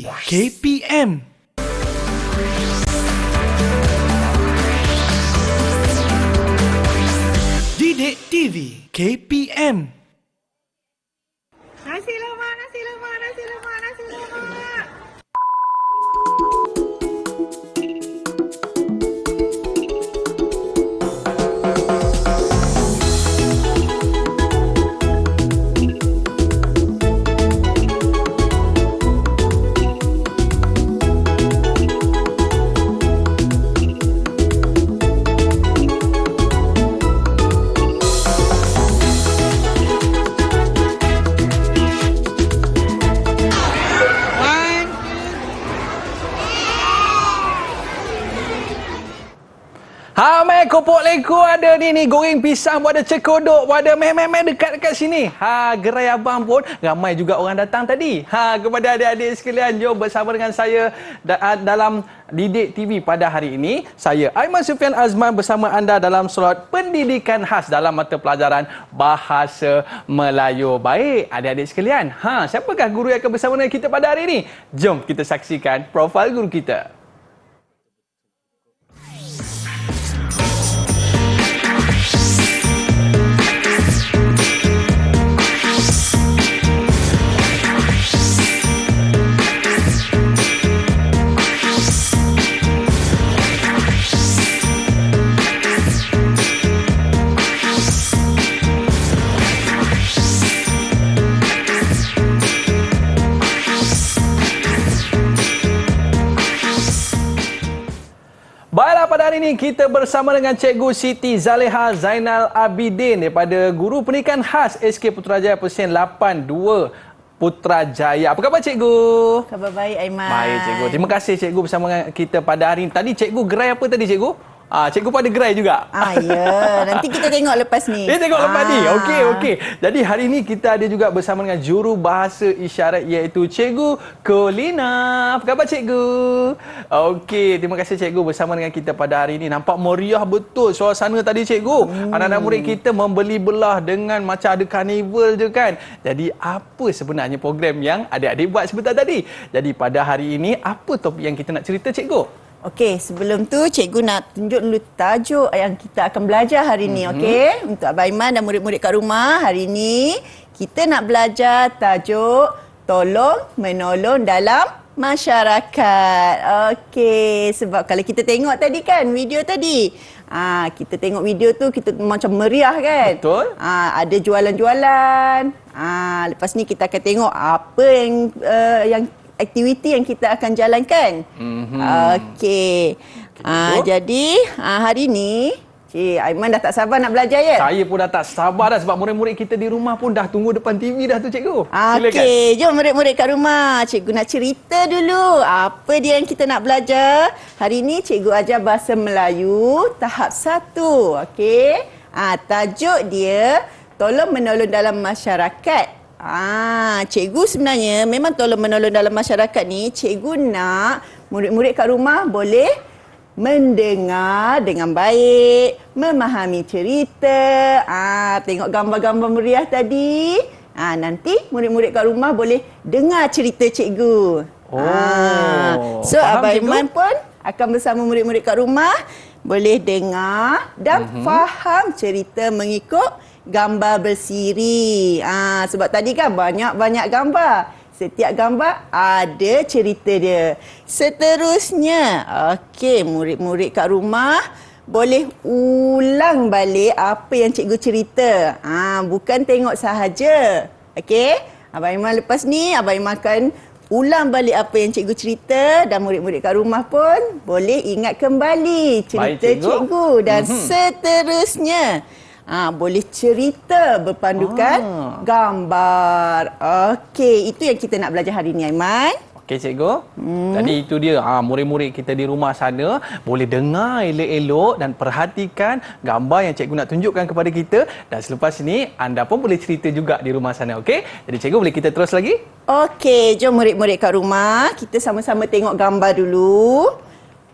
KPM. Didik TV KPM. Nasi lemak, nasi lemak, nasi lemak, nasi lemak. Mai kopok leko ada ni goreng pisang, ada cekodok, ada meh dekat sini. Gerai abang pun ramai juga orang datang tadi. Kepada adik-adik sekalian, jom bersama dengan saya dalam Didik TV pada hari ini. Saya Aiman Sufian Azman bersama anda dalam slot pendidikan khas dalam mata pelajaran Bahasa Melayu. Baik, adik-adik sekalian. Siapakah guru yang akan bersama dengan kita pada hari ini? Jom kita saksikan profil guru kita. Baiklah, pada hari ini kita bersama dengan Cikgu Siti Zaleha Zainal Abidin daripada Guru Pendidikan Khas SK Putrajaya Persien 82 Putrajaya. Apa khabar Cikgu? Khabar baik, Aiman. Baik Cikgu. Terima kasih Cikgu bersama dengan kita pada hari ini. Tadi Cikgu gerai apa tadi Cikgu? Cikgu pun ada gerai juga. Ya. Nanti kita tengok lepas ni. Tengok lepas ni. Okey. Jadi hari ini kita ada juga bersama dengan juru bahasa isyarat iaitu Cikgu Kolina. Apa khabar Cikgu? Okey, terima kasih Cikgu bersama dengan kita pada hari ini. Nampak meriah betul suasana tadi Cikgu. Anak-anak murid kita membeli belah dengan macam ada karnival je kan. Jadi apa sebenarnya program yang adik-adik buat sebentar tadi? Jadi pada hari ini apa topik yang kita nak cerita Cikgu? Okey, sebelum tu cikgu nak tunjuk dulu tajuk yang kita akan belajar hari ni, okey? Untuk Abang Aiman dan murid-murid kat rumah, hari ni kita nak belajar tajuk tolong menolong dalam masyarakat. Okey, sebab kalau kita tengok tadi kan video tadi, kita tengok video tu kita macam meriah kan? Betul. Ada jualan-jualan. Lepas ni kita akan tengok apa yang aktiviti yang kita akan jalankan. Okey. Jadi hari ni Cik Aiman dah tak sabar nak belajar ya? Saya pun dah tak sabar dah sebab murid-murid kita di rumah pun dah tunggu depan TV dah tu Cikgu. Silakan. Okey, jom murid-murid kat rumah. Cikgu nak cerita dulu apa dia yang kita nak belajar. Hari ni cikgu ajar Bahasa Melayu tahap 1. Okey. Tajuk dia tolong menolong dalam masyarakat. Cikgu sebenarnya memang tolong menolong dalam masyarakat ni, cikgu nak murid-murid kat rumah boleh mendengar dengan baik, memahami cerita, tengok gambar-gambar meriah tadi. Nanti murid-murid kat rumah boleh dengar cerita cikgu. So Abang Aiman pun akan bersama murid-murid kat rumah boleh dengar dan faham cerita mengikut gambar bersiri. Sebab tadi kan banyak gambar. Setiap gambar ada cerita dia. Seterusnya, okey, murid-murid kat rumah boleh ulang balik apa yang cikgu cerita. Bukan tengok sahaja. Okey? Abang Aiman lepas ni, Abang Aiman akan ulang balik apa yang cikgu cerita dan murid-murid kat rumah pun boleh ingat kembali cerita cikgu. Dan seterusnya, boleh cerita berpandukan gambar. Okey, itu yang kita nak belajar hari ni Aiman. Okey Cikgu. Jadi itu dia murid-murid kita di rumah sana boleh dengar elok-elok dan perhatikan gambar yang cikgu nak tunjukkan kepada kita, dan selepas ini anda pun boleh cerita juga di rumah sana. Okey? Jadi cikgu boleh kita terus lagi? Okey, jom murid-murid kat rumah kita sama-sama tengok gambar dulu.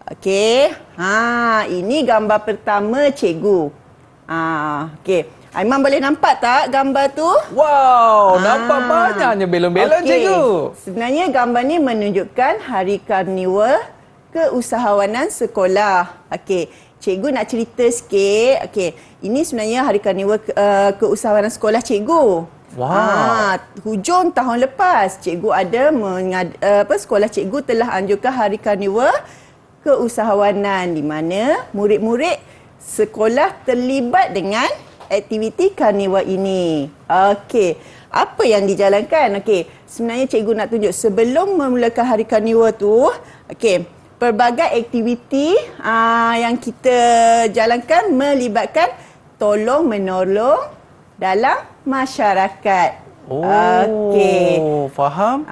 Okey. Ini gambar pertama cikgu. Okey. Aiman boleh nampak tak gambar tu? Wow, nampak banyaknya belon-belon cikgu. Sebenarnya gambar ni menunjukkan Hari Karnival Keusahawanan Sekolah. Okey, cikgu nak cerita sikit. Okey, ini sebenarnya Hari Karnival Keusahawanan Sekolah cikgu. Wow. Hujung tahun lepas cikgu ada sekolah cikgu telah anjurkan Hari Karnival Keusahawanan di mana murid-murid sekolah terlibat dengan aktiviti karnival ini. Okey, apa yang dijalankan? Okey, sebenarnya cikgu nak tunjuk sebelum memulakan Hari Karnival tu, okey, pelbagai aktiviti yang kita jalankan melibatkan tolong-menolong dalam masyarakat. Okey. Faham?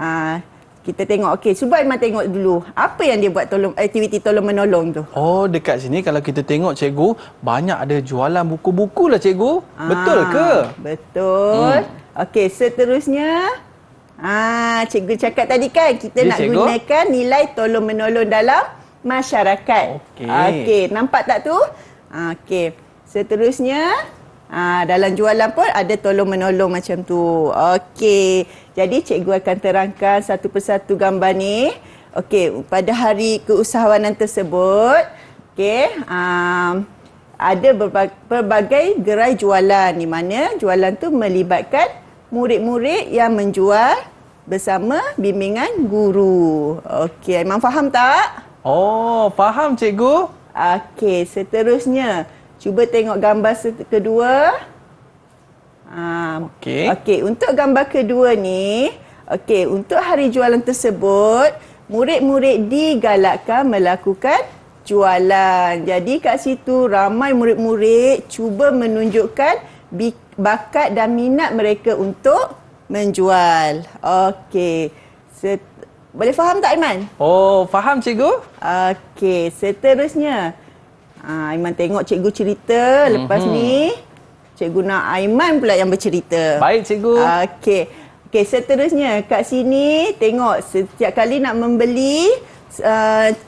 Kita tengok. Okey, cuba Aiman tengok dulu. Apa yang dia buat aktiviti tolong-menolong tu? Oh, dekat sini kalau kita tengok cikgu, banyak ada jualan buku-buku lah cikgu. Betul ke? Betul. Okey, seterusnya cikgu cakap tadi kan kita nak cikgu? gunakan nilai tolong-menolong dalam masyarakat. Okey, nampak tak tu? Okey, seterusnya dalam jualan pun ada tolong-menolong macam tu. Okey, jadi cikgu akan terangkan satu persatu gambar ni. Okey, pada hari keusahawanan tersebut, okey, ada berbagai gerai jualan di mana jualan tu melibatkan murid-murid yang menjual bersama bimbingan guru. Okey, Aiman faham tak? Oh, faham cikgu. Okey, seterusnya cuba tengok gambar kedua. Okey, untuk gambar kedua ni, okey, untuk hari jualan tersebut, murid-murid digalakkan melakukan jualan. Jadi kat situ ramai murid-murid cuba menunjukkan bakat dan minat mereka untuk menjual. Okey. Boleh faham tak Aiman? Oh, faham cikgu. Okey, seterusnya Aiman tengok cikgu cerita. Lepas ni cikgu nak Aiman pula yang bercerita. Baik cikgu. Okey, seterusnya kat sini tengok setiap kali nak membeli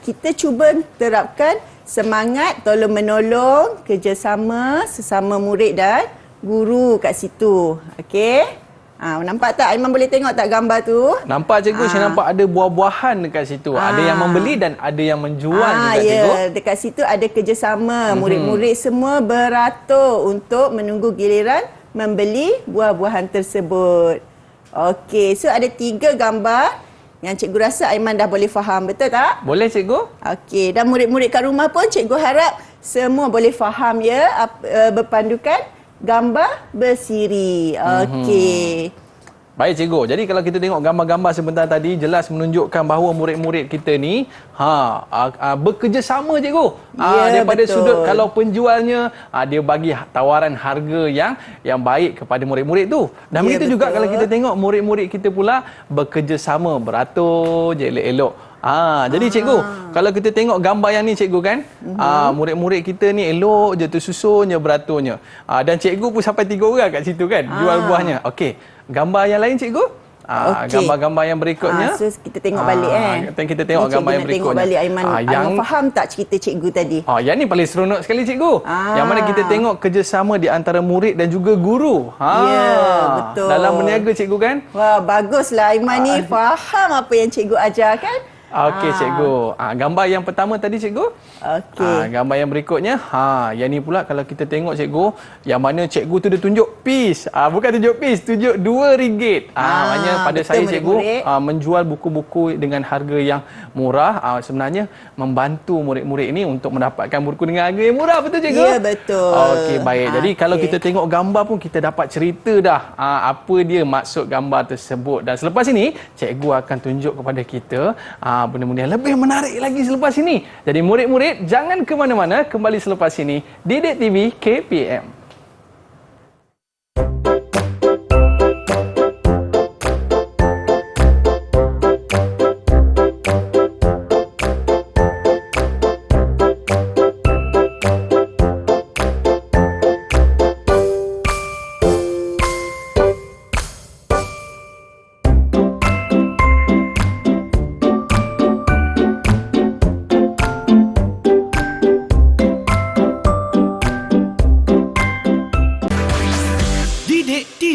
kita cuba terapkan semangat tolong-menolong, kerjasama sesama murid dan guru kat situ. Okey. Nampak tak? Aiman boleh tengok tak gambar tu? Nampak cikgu, saya nampak ada buah-buahan dekat situ. Ada yang membeli dan ada yang menjual juga cikgu. Dekat situ ada kerjasama. Murid-murid semua beratur untuk menunggu giliran membeli buah-buahan tersebut. Okey, so ada 3 gambar yang cikgu rasa Aiman dah boleh faham. Betul tak? Boleh cikgu. Okey, dan murid-murid kat rumah pun cikgu harap semua boleh faham ya, berpandukan gambar bersiri. Okey. Baik cikgu. Jadi kalau kita tengok gambar-gambar sebentar tadi jelas menunjukkan bahawa murid-murid kita ni bekerjasama cikgu. Daripada betul. Sudut kalau penjualnya dia bagi tawaran harga yang baik kepada murid-murid tu. Dan begitu juga kalau kita tengok murid-murid kita pula bekerjasama, beratur je elok-elok. Jadi cikgu, kalau kita tengok gambar yang ni cikgu kan, murid-murid kita ni elok je tersusun je beraturnya. Dan cikgu pun sampai 3 orang kat situ kan, jual buahnya. Okey, gambar yang lain cikgu? Gambar-gambar yang berikutnya. So kita tengok balik Kita tengok gambar yang berikutnya. Tengok balik Aiman. Aiman faham tak cerita cikgu tadi? Yang ni paling seronok sekali cikgu. Yang mana kita tengok kerjasama di antara murid dan juga guru. Betul. Dalam berniaga cikgu kan? Wah, baguslah Aiman ni faham apa yang cikgu ajar kan? Okey cikgu. Gambar yang pertama tadi cikgu. Okey. Gambar yang berikutnya. Yang ni pula kalau kita tengok cikgu, yang mana cikgu tu dia tunjuk pis. Bukan tunjuk pis, tunjuk RM2. Maknanya pada saya cikgu menjual buku-buku dengan harga yang murah. Sebenarnya membantu murid-murid ini untuk mendapatkan buku dengan harga yang murah. Betul cikgu? Ya, betul. Okey, baik. Jadi kalau kita tengok gambar pun kita dapat cerita dah apa dia maksud gambar tersebut. Dan selepas ini cikgu akan tunjuk kepada kita benda-benda yang lebih menarik lagi selepas ini. Jadi murid-murid jangan ke mana-mana, kembali selepas ini Didik TV KPM.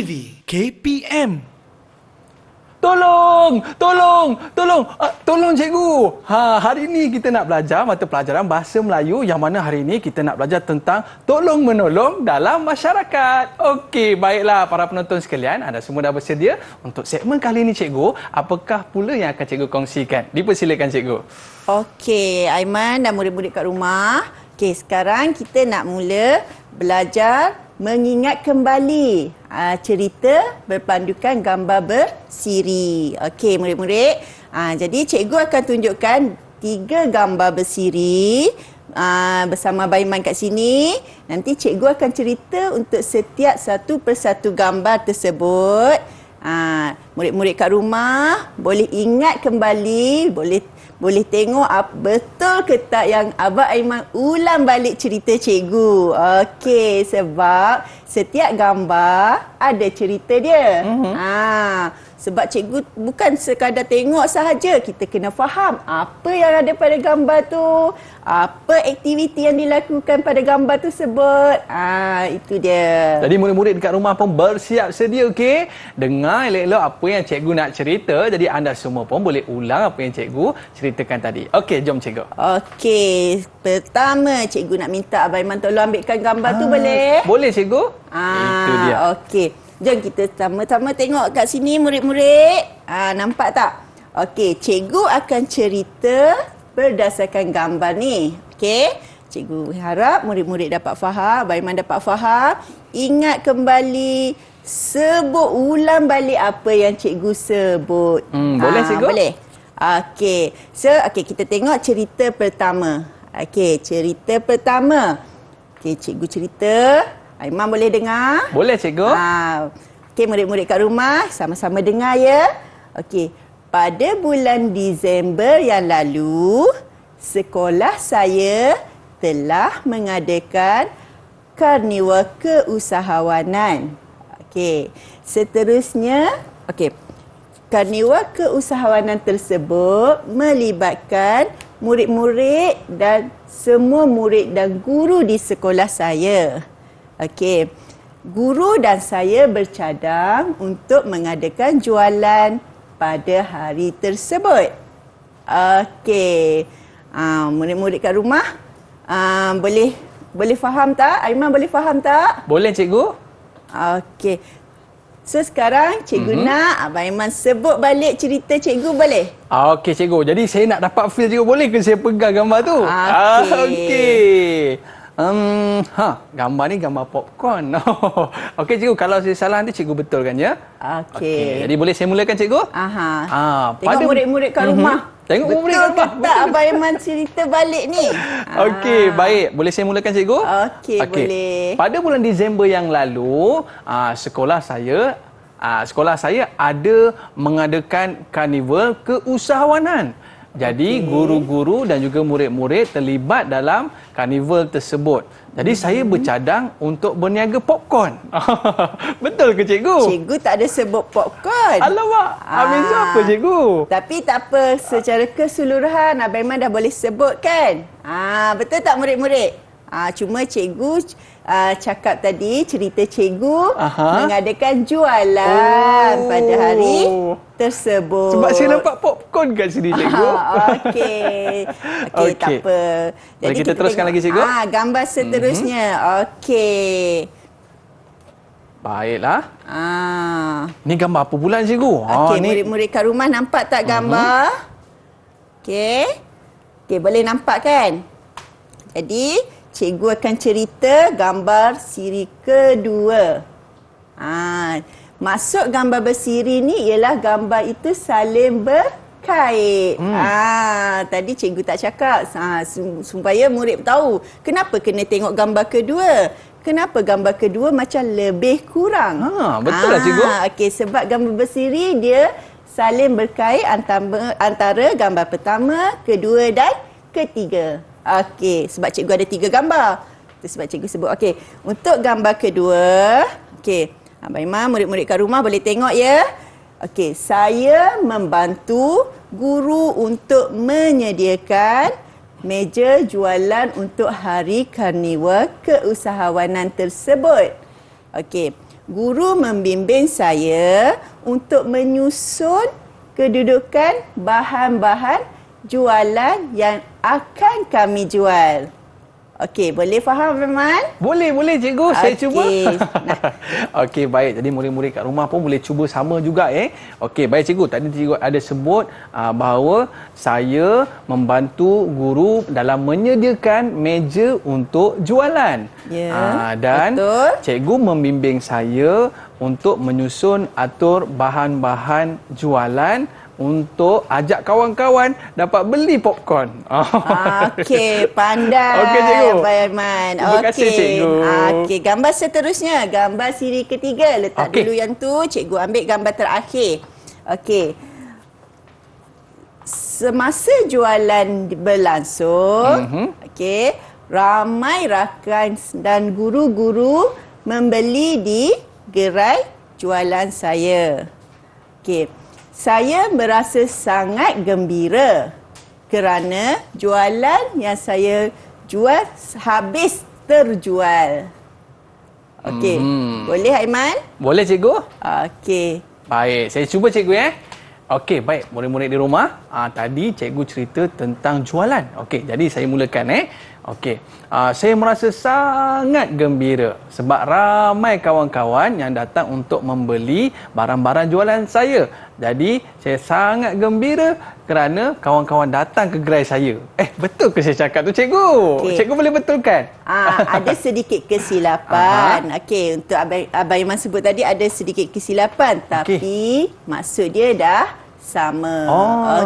TV KPM. Tolong! Tolong cikgu! Hari ini kita nak belajar mata pelajaran Bahasa Melayu yang mana hari ini kita nak belajar tentang tolong-menolong dalam masyarakat. Okey, baiklah para penonton sekalian, anda semua dah bersedia untuk segmen kali ini cikgu. Apakah pula yang akan cikgu kongsikan? Dipersilakan cikgu. Okey, Aiman dan murid-murid kat rumah. Okey, sekarang kita nak mula belajar mengingat kembali cerita berpandukan gambar bersiri. Okey, murid-murid. Jadi cikgu akan tunjukkan 3 gambar bersiri bersama Baiman kat sini. Nanti cikgu akan cerita untuk setiap satu persatu gambar tersebut. Murid-murid kat rumah boleh ingat kembali, boleh tengok betul ke tak yang Abang Aiman ulang balik cerita cikgu. Okey, sebab setiap gambar ada cerita dia. Sebab cikgu bukan sekadar tengok sahaja, kita kena faham apa yang ada pada gambar tu, apa aktiviti yang dilakukan pada gambar tersebut. Itu dia. Jadi murid-murid dekat rumah pun bersiap sedia, okey? Dengar elok-elok apa yang cikgu nak cerita. Jadi anda semua pun boleh ulang apa yang cikgu ceritakan tadi. Okey, jom cikgu. Okey, pertama cikgu nak minta Abang Aiman tolong ambilkan gambar tu, boleh? Boleh cikgu? Itu dia. Okey. Jom kita sama-sama tengok kat sini murid-murid. Nampak tak? Okey, cikgu akan cerita berdasarkan gambar ni. Okey? Cikgu harap murid-murid dapat faham, Abang Aiman dapat faham. Ingat kembali, sebut ulang balik apa yang cikgu sebut. Boleh cikgu? Boleh. Okey. Okey, kita tengok cerita pertama. Okey, cerita pertama. Okey, cikgu cerita. Aiman boleh dengar? Boleh cikgu. Okey, murid-murid kat rumah sama-sama dengar ya. Okey, pada bulan Disember yang lalu, sekolah saya telah mengadakan karnival keusahawanan. Okey, seterusnya, karnival keusahawanan tersebut melibatkan murid-murid dan semua murid dan guru di sekolah saya. Okey, guru dan saya bercadang untuk mengadakan jualan pada hari tersebut. Okey, murid-murid kat rumah boleh faham tak? Aiman boleh faham tak? Boleh cikgu. Okey. So sekarang cikgu nak Abang Aiman sebut balik cerita cikgu, boleh? Okey cikgu. Jadi saya nak dapat feel cikgu, boleh ke saya pegang gambar tu? Okey. Gambar ni gambar popcorn. Okey cikgu, kalau saya salah nanti cikgu betulkan ya. Okey. Jadi boleh saya mulakan cikgu? Tengok murid-murid kat rumah. Tengok murid kat rumah. Betul tak Abang Aiman cerita balik ni? Okey, baik. Boleh saya mulakan cikgu? Okey, boleh. Pada bulan Disember yang lalu, sekolah saya ada mengadakan karnival keusahawanan. Jadi guru-guru dan juga murid-murid terlibat dalam karnival tersebut. Jadi saya bercadang untuk berniaga popcorn. Betul ke cikgu? Cikgu tak ada sebut popcorn. Alamak, habis apa cikgu? Tapi tak apa, secara keseluruhan Abang Aiman dah boleh sebut kan? Betul tak murid-murid? Cuma cikgu cakap tadi cerita cikgu mengadakan jualan pada hari tersebut. Sebab saya nampak popcorn kat sini cikgu. Okey, tak apa. Jadi kita teruskan lagi cikgu. Gambar seterusnya. Okey. Baiklah. Ni gambar apa pula cikgu? Okey, murid-murid kat rumah nampak tak gambar? Okey. Okey, boleh nampak kan? Jadi cikgu akan cerita gambar siri kedua. Maksud gambar bersiri ni ialah gambar itu saling berkait. Tadi cikgu tak cakap supaya murid tahu kenapa kena tengok gambar kedua. Kenapa gambar kedua macam lebih kurang? Betul lah cikgu. Okey, sebab gambar bersiri dia saling berkait antara gambar pertama, kedua dan ketiga. Okey, sebab cikgu ada 3 gambar. Itu sebab cikgu sebut. Okey, untuk gambar kedua, okey, Abang Aiman, murid-murid kat rumah boleh tengok ya. Okey, saya membantu guru untuk menyediakan meja jualan untuk hari karnival keusahawanan tersebut. Okey, guru membimbing saya untuk menyusun kedudukan bahan-bahan jualan yang akan kami jual. Okey, boleh faham, Aiman? Boleh cikgu. Saya cuba. Nah. Okey, baik. Jadi murid-murid kat rumah pun boleh cuba sama juga Okey, baik cikgu. Tadi cikgu ada sebut bahawa saya membantu guru dalam menyediakan meja untuk jualan. Ya, dan betul. cikgu membimbing saya untuk menyusun atur bahan-bahan jualan untuk ajak kawan-kawan dapat beli popcorn. Okey, pandai. Okey, cikgu. Aiman. Terima kasih, cikgu. Okey, gambar seterusnya. Gambar siri ketiga. Letak dulu yang tu. Cikgu ambil gambar terakhir. Okey. Semasa jualan berlangsung, okey, ramai rakan dan guru-guru membeli di gerai jualan saya. Okey. Saya merasa sangat gembira kerana jualan yang saya jual habis terjual. Okey. Boleh, Aiman? Boleh cikgu? Okey. Baik, saya cuba cikgu Okey, baik. Murid-murid di rumah, tadi cikgu cerita tentang jualan. Okey, jadi saya mulakan Okey. Saya merasa sangat gembira sebab ramai kawan-kawan yang datang untuk membeli barang-barang jualan saya. Jadi, saya sangat gembira kerana kawan-kawan datang ke gerai saya. Betul ke saya cakap tu, cikgu? Okay. Cikgu boleh betulkan? Ada sedikit kesilapan. Okey, untuk Abang Iman sebut tadi ada sedikit kesilapan. Tapi maksud dia dah sama.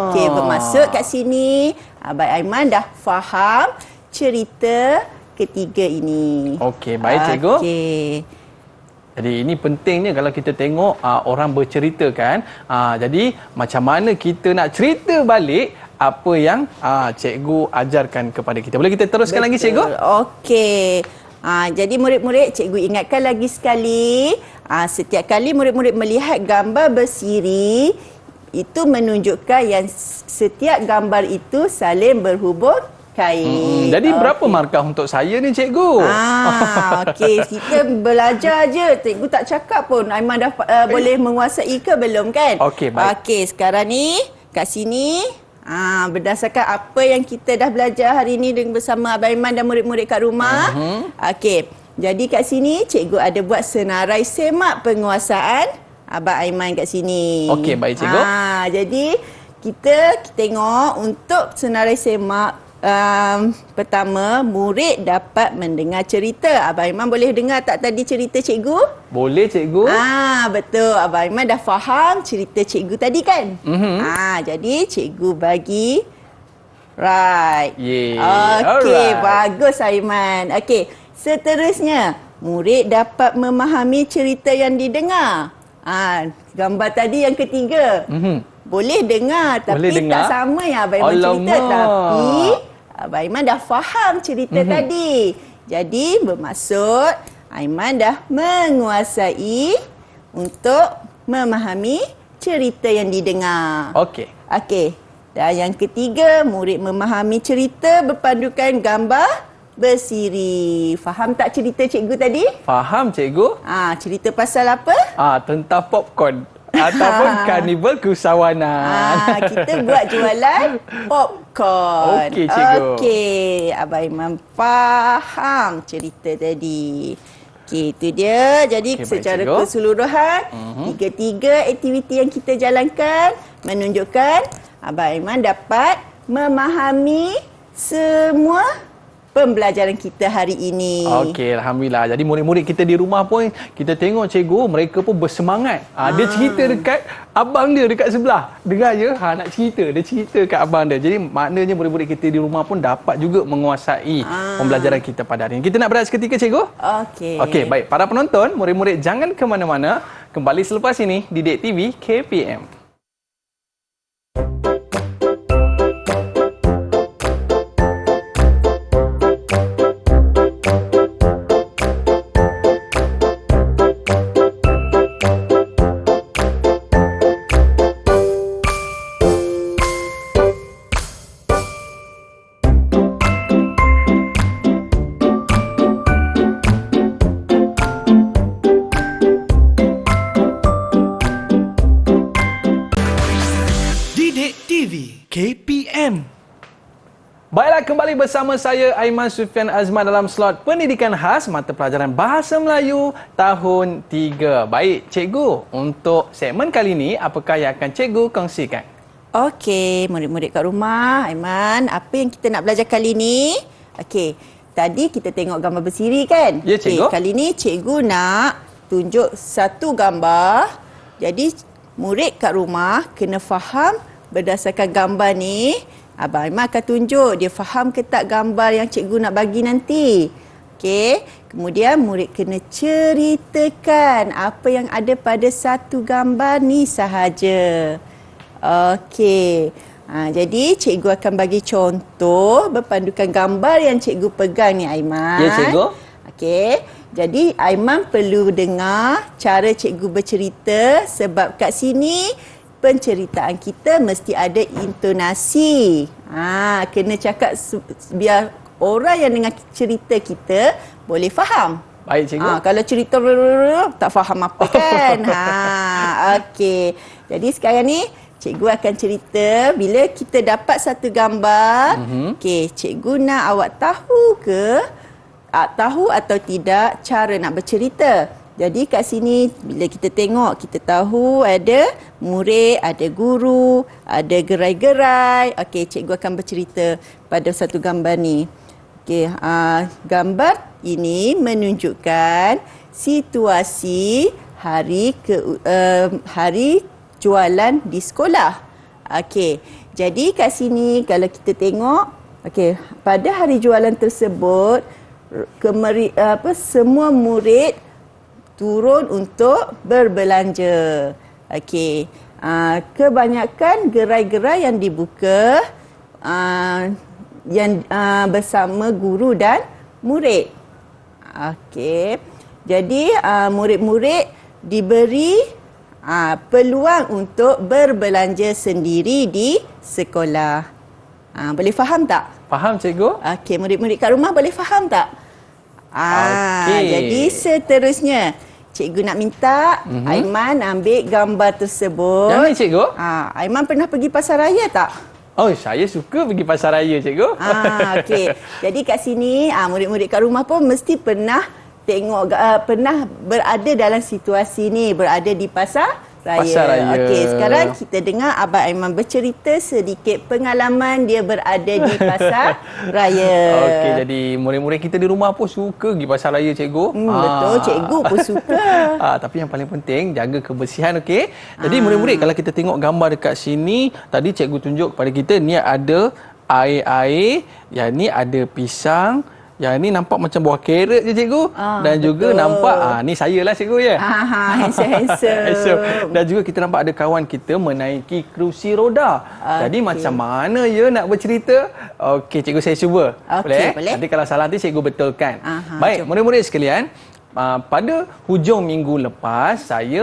Okey, bermaksud kat sini Abang Aiman dah faham cerita ketiga ini. Okey, baik cikgu. Okey. Jadi ini pentingnya kalau kita tengok orang bercerita kan. Jadi macam mana kita nak cerita balik apa yang cikgu ajarkan kepada kita. Boleh kita teruskan lagi cikgu? Okey. Jadi murid-murid, cikgu ingatkan lagi sekali, setiap kali murid-murid melihat gambar bersiri, itu menunjukkan yang setiap gambar itu saling berhubung kait. Jadi berapa markah untuk saya ni cikgu? Okey, kita belajar je. Cikgu tak cakap pun Aiman dah boleh menguasai ke belum kan? Okey, baik. Okey, sekarang ni kat sini berdasarkan apa yang kita dah belajar hari ni bersama Abang Aiman dan murid-murid kat rumah. Okey, jadi kat sini cikgu ada buat senarai semak penguasaan Abang Aiman kat sini. Okey, baik cikgu. Jadi kita tengok untuk senarai semak. Pertama, murid dapat mendengar cerita. Abang Aiman boleh dengar tak tadi cerita cikgu? Boleh cikgu. Betul. Abang Aiman dah faham cerita cikgu tadi kan? Jadi cikgu bagi right. Okey, bagus Aiman. Okey, seterusnya murid dapat memahami cerita yang didengar. Gambar tadi yang ketiga. Boleh dengar tapi boleh dengar. Tak sama yang Abang Aiman cerita. Tapi Abang Aiman dah faham cerita tadi. Jadi bermaksud Aiman dah menguasai untuk memahami cerita yang didengar. Okey. Dan yang ketiga, murid memahami cerita berpandukan gambar bersiri. Faham tak cerita cikgu tadi? Faham cikgu. Cerita pasal apa? Tentang popcorn. Ataupun karnival kesawanan. Kita buat jualan popcorn. Okey, cikgu. Okey, Abang Aiman faham cerita tadi. Okey, itu dia. Jadi secara keseluruhan, tiga-tiga aktiviti yang kita jalankan menunjukkan Abang Aiman dapat memahami semua pembelajaran kita hari ini. Okey, Alhamdulillah. Jadi murid-murid kita di rumah pun kita tengok cikgu, mereka pun bersemangat. Dia cerita dekat abang dia dekat sebelah. Dengar je, nak cerita. Dia cerita kat abang dia. Jadi maknanya murid-murid kita di rumah pun dapat juga menguasai pembelajaran kita pada hari ini. Kita nak berehat seketika cikgu? Okey, baik. Para penonton, murid-murid jangan ke mana-mana. Kembali selepas ini di Dek TV KPM. Baiklah, kembali bersama saya Aiman Sufian Azman dalam slot pendidikan khas mata pelajaran Bahasa Melayu tahun 3. Baik, cikgu, untuk segmen kali ini apakah yang akan cikgu kongsikan? Okey, murid-murid kat rumah, Aiman, apa yang kita nak belajar kali ni? Okey, tadi kita tengok gambar bersiri kan? Ya, cikgu. Okey, kali ni cikgu nak tunjuk satu gambar. Jadi, murid kat rumah kena faham berdasarkan gambar ni. Abang Aiman akan tunjuk dia faham ke tak gambar yang cikgu nak bagi nanti. Okey, kemudian murid kena ceritakan apa yang ada pada satu gambar ni sahaja. Okey. Jadi cikgu akan bagi contoh berpandukan gambar yang cikgu pegang ni, Aiman. Ya, cikgu. Okey. Jadi Aiman perlu dengar cara cikgu bercerita sebab kat sini penceritaan kita mesti ada intonasi. Kena cakap biar orang yang dengar cerita kita boleh faham. Baik, cikgu. Kalau cerita tak faham apa kan. Okey. Jadi sekarang ni cikgu akan cerita bila kita dapat satu gambar. Okey, cikgu nak awak tahu atau tidak cara nak bercerita. Jadi kat sini bila kita tengok, kita tahu ada murid, ada guru, ada gerai-gerai. Okey, cikgu akan bercerita pada satu gambar ni. Okey, gambar ini menunjukkan situasi hari jualan di sekolah. Okey, jadi kat sini kalau kita tengok, okey, pada hari jualan tersebut semua murid turun untuk berbelanja. Okey. Kebanyakan gerai-gerai yang dibuka bersama guru dan murid. Okey. Jadi murid-murid diberi peluang untuk berbelanja sendiri di sekolah. Boleh faham tak? Faham, cikgu? Okey, murid-murid kat rumah boleh faham tak? Okey. Jadi seterusnya cikgu nak minta Aiman ambil gambar tersebut. Yang ni, cikgu? Aiman pernah pergi pasar raya tak? Oh, saya suka pergi pasar raya, cikgu. Okey. Jadi kat sini murid-murid kat rumah pun mesti pernah tengok pernah berada dalam situasi ni, berada di pasar raya. Pasar raya. Okey, sekarang kita dengar Abang Aiman bercerita sedikit pengalaman dia berada di pasar raya. Okey, jadi murid-murid kita di rumah pun suka pergi pasar raya, cikgu. Betul, cikgu pun suka. Tapi yang paling penting jaga kebersihan, okey. Jadi murid-murid, kalau kita tengok gambar dekat sini, tadi cikgu tunjuk kepada kita ni ada air-air, yang ni ada pisang. Yang ni nampak macam buah carrot je, cikgu. Dan juga betul. nampak, ni saya lah, cikgu, ya. Handsome. Dan juga kita nampak ada kawan kita menaiki kerusi roda. Jadi macam mana ya nak bercerita? Okey, cikgu saya cuba. Okey, boleh. Nanti kalau salah nanti cikgu betulkan. Baik, cuba. murid-murid sekalian. Pada hujung minggu lepas, saya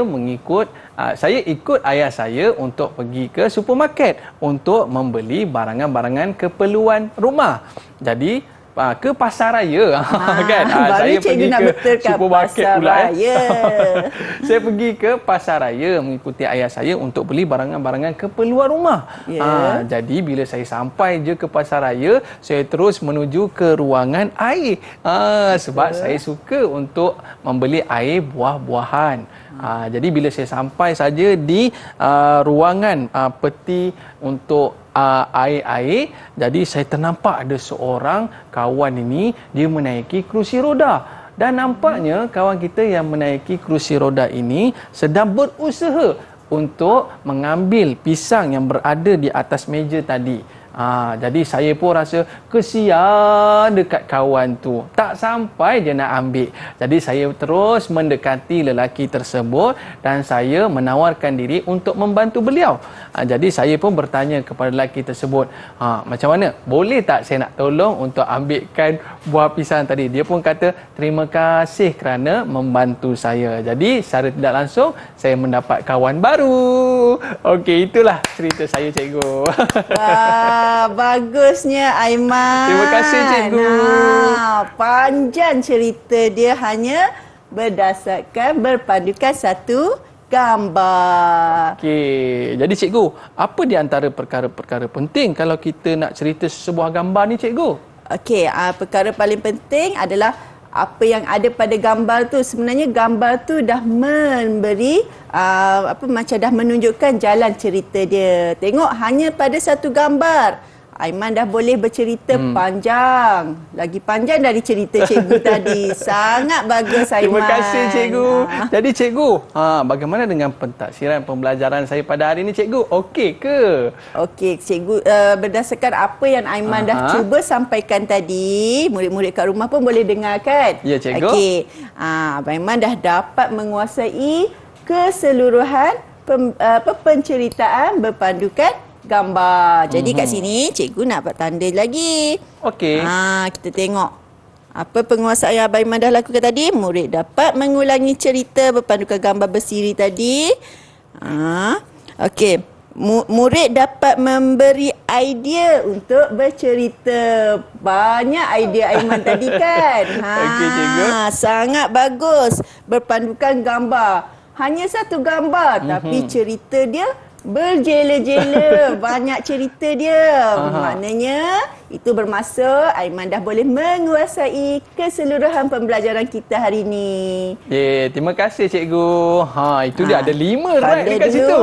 ikut ayah saya untuk pergi ke supermarket untuk membeli barangan-barangan keperluan rumah. Jadi ke pasar raya kan. Baru cikgu nak betulkan pasar raya. Saya pergi ke pasar raya mengikuti ayah saya untuk beli barangan-barangan keperluan rumah. Jadi bila saya sampai je ke pasar raya, saya terus menuju ke ruangan air. Sebab saya suka untuk membeli air buah-buahan. Jadi bila saya sampai saja di ruangan peti untuk air-air, jadi saya ternampak ada seorang kawan ini, dia menaiki kerusi roda. Dan nampaknya kawan kita yang menaiki kerusi roda ini sedang berusaha untuk mengambil pisang yang berada di atas meja tadi. Jadi saya pun rasa kesian dekat kawan tu. Tak sampai dia nak ambil. Jadi saya terus mendekati lelaki tersebut dan saya menawarkan diri untuk membantu beliau. Jadi saya pun bertanya kepada lelaki tersebut, macam mana? Boleh tak saya nak tolong untuk ambilkan buah pisang tadi? Dia pun kata, terima kasih kerana membantu saya. Jadi secara tidak langsung saya mendapat kawan baru. Okey, itulah cerita saya, cikgu. Bagusnya Aiman. Terima kasih, cikgu. Panjang cerita dia hanya berpandukan satu gambar. Okey. Jadi cikgu, apa di antara perkara-perkara penting kalau kita nak cerita sebuah gambar ni cikgu? Okey, perkara paling penting adalah apa yang ada pada gambar tu. Sebenarnya gambar tu dah memberi macam dah menunjukkan jalan cerita dia. Tengok hanya pada satu gambar Aiman dah boleh bercerita panjang. Lagi panjang dari cerita cikgu tadi. Sangat bagus Aiman. Terima kasih cikgu. Jadi cikgu, bagaimana dengan pentaksiran pembelajaran saya pada hari ini cikgu? Okey ke? Okey, cikgu berdasarkan apa yang Aiman dah cuba sampaikan tadi, murid-murid kat rumah pun boleh dengar kan? Ya cikgu. Okey. Aiman dah dapat menguasai keseluruhan penceritaan berpandukan gambar. Jadi kat sini cikgu nak buat tanda lagi. Okey. Kita tengok. Apa penguasaan yang Abang Aiman dah lakukan tadi? Murid dapat mengulangi cerita berpandukan gambar bersiri tadi. Okey. Murid dapat memberi idea untuk bercerita. Banyak idea Aiman tadi kan? Okey cikgu. Sangat bagus. Berpandukan gambar. Hanya satu gambar tapi cerita dia berjela-jela. Banyak cerita dia. Maknanya itu bermaksud Aiman dah boleh menguasai keseluruhan pembelajaran kita hari ini. Terima kasih cikgu. Itu dia ada 5 right dekat situ.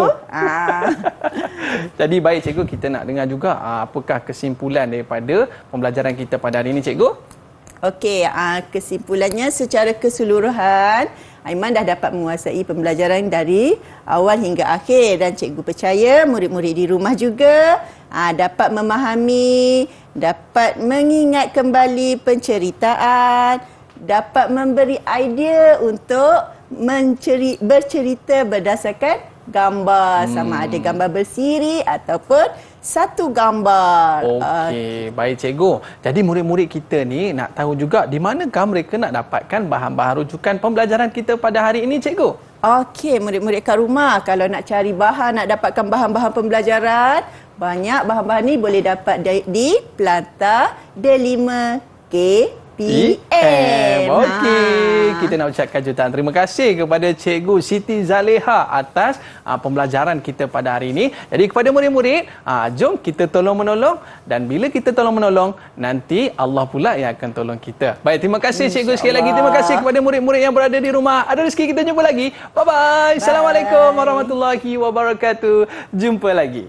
Jadi baik cikgu, kita nak dengar juga apakah kesimpulan daripada pembelajaran kita pada hari ini cikgu? Okey, kesimpulannya secara keseluruhan Aiman dah dapat menguasai pembelajaran dari awal hingga akhir dan cikgu percaya murid-murid di rumah juga dapat memahami, dapat mengingat kembali penceritaan, dapat memberi idea untuk bercerita berdasarkan gambar, sama ada gambar bersiri ataupun satu gambar. Okey, baik cikgu. Jadi murid-murid kita ni nak tahu juga di manakah mereka nak dapatkan bahan-bahan rujukan pembelajaran kita pada hari ini cikgu? Okey, murid-murid kat rumah kalau nak cari bahan, nak dapatkan bahan-bahan pembelajaran, banyak bahan-bahan ni boleh dapat di Planta D5 KPM. Okey, kita nak ucapkan jutaan terima kasih kepada Cikgu Siti Zaleha atas pembelajaran kita pada hari ini. Jadi kepada murid-murid, jom kita tolong-menolong, dan bila kita tolong-menolong, nanti Allah pula yang akan tolong kita. Baik, terima kasih Cikgu sekali lagi. Terima kasih kepada murid-murid yang berada di rumah. Ada rezeki kita jumpa lagi. Bye-bye. Assalamualaikum warahmatullahi wabarakatuh. Jumpa lagi.